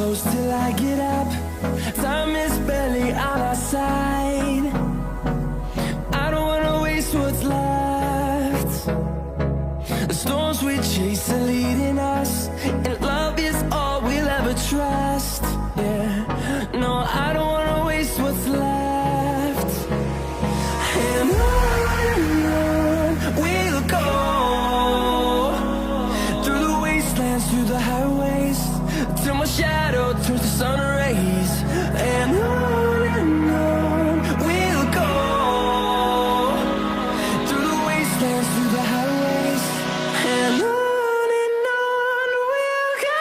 close till I get up. Time is barely on our side. I don't wanna waste what's left. The storms we chase are leading us, and love is all we'll ever trust. Yeah, no, I don't wanna waste what's left. And on we'll go, through the wastelands, through the highways, till my shadow turns to sun rays. And on we'll go, through the wastelands, through the highways, and on we'll go.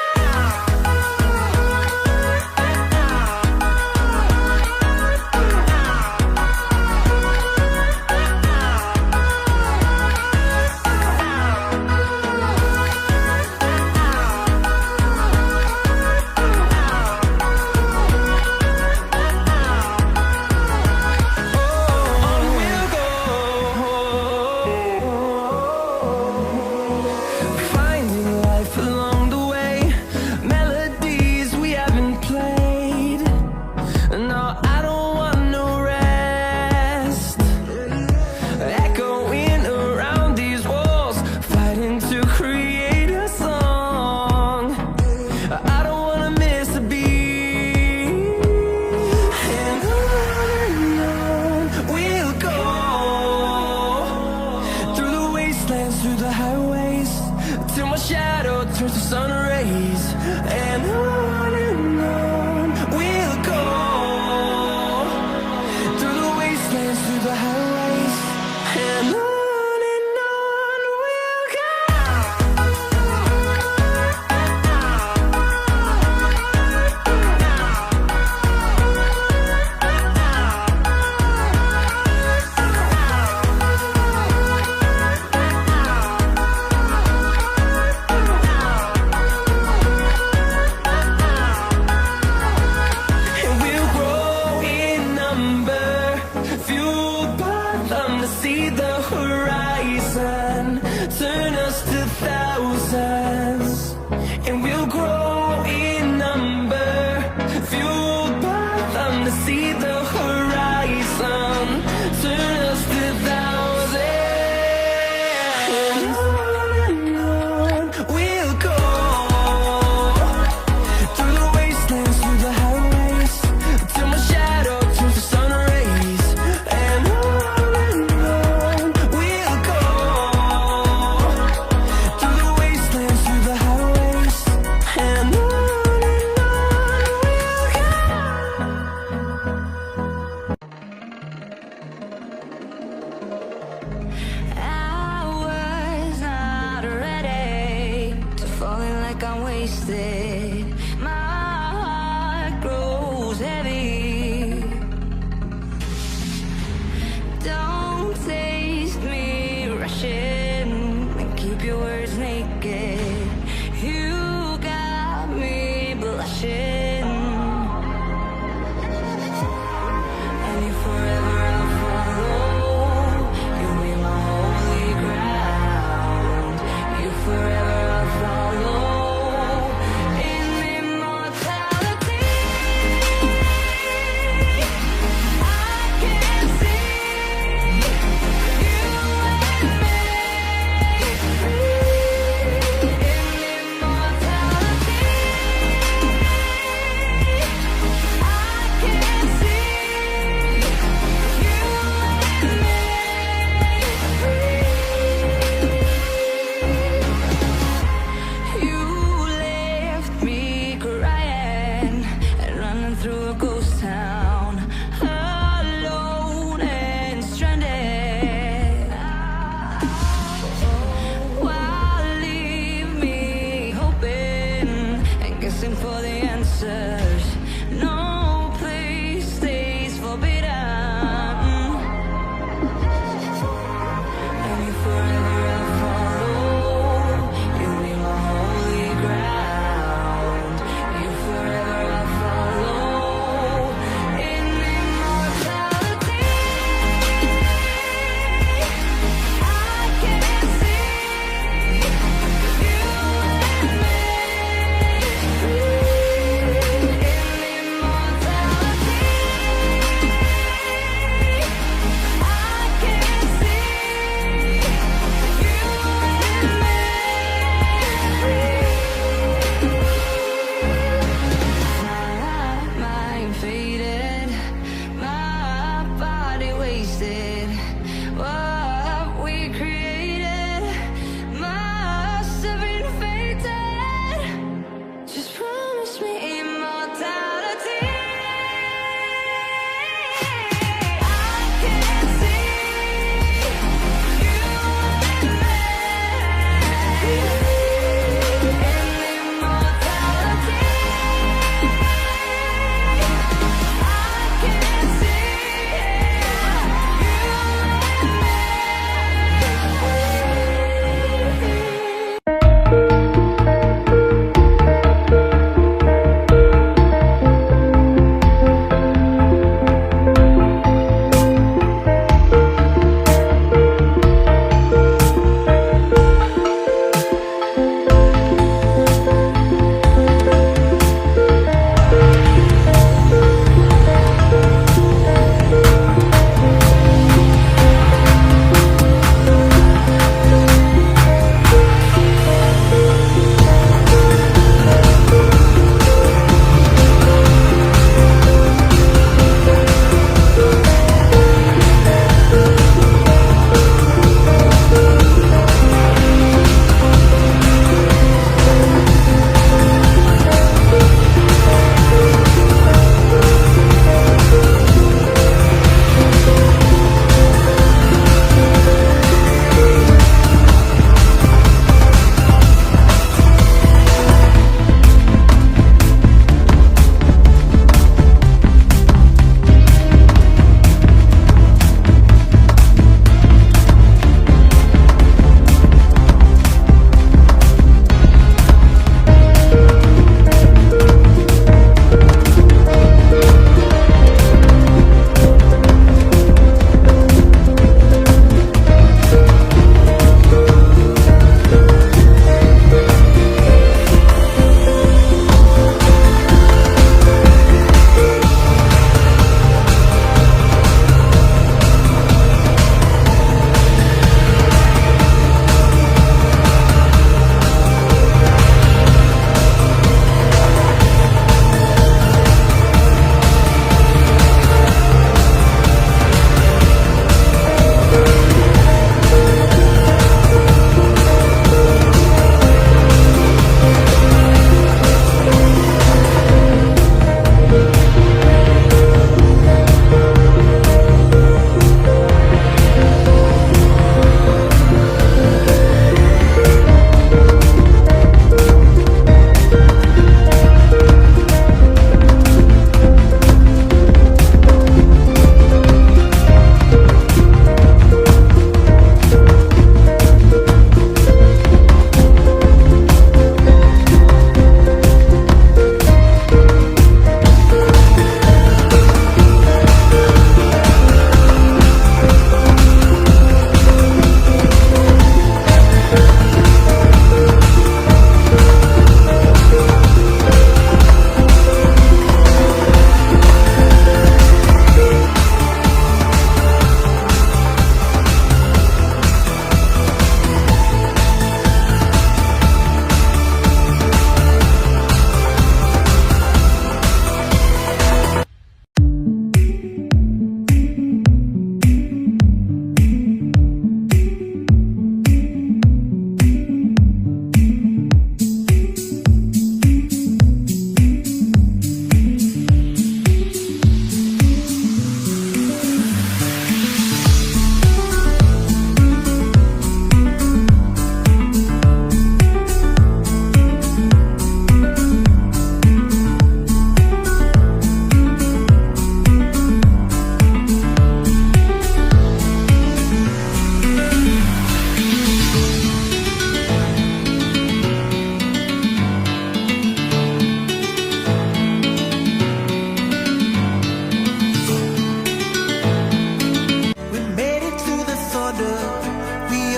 Finding life along the way, melodies we haven't played. No, I don't want no rest. Echoing around these walls, fighting to create a song. I don't wanna miss a beat. And on we'll go, through the wastelands, through the highways, till my shadow turns to sun rays. And on we'll go, through the wastelands, through the highways, and on we'll go. And we'll grow in number, fueled by them to see the horizon, turn us to thousands. And we'll grow in number, fueled by them to see the horizon, turn us to thousands. And on we'll go, through the wastelands, through the highways, till my shadow turns to sun rays. And on we'll go, through the wastelands, through the highways, and on we'll go. I was not ready to falling like I'm wasted. My heart grows heavy. Don't taste me rushing and keep your words naked. You got me blushing. And if forever I'll follow, you'll be my holy ground. You forever I'll follow, in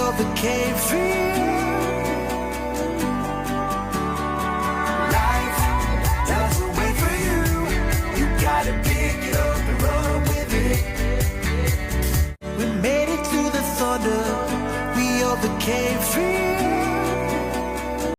overcame fear. Life doesn't wait for you. You gotta pick it up and run with it. We made it through the thunder. We overcame fear.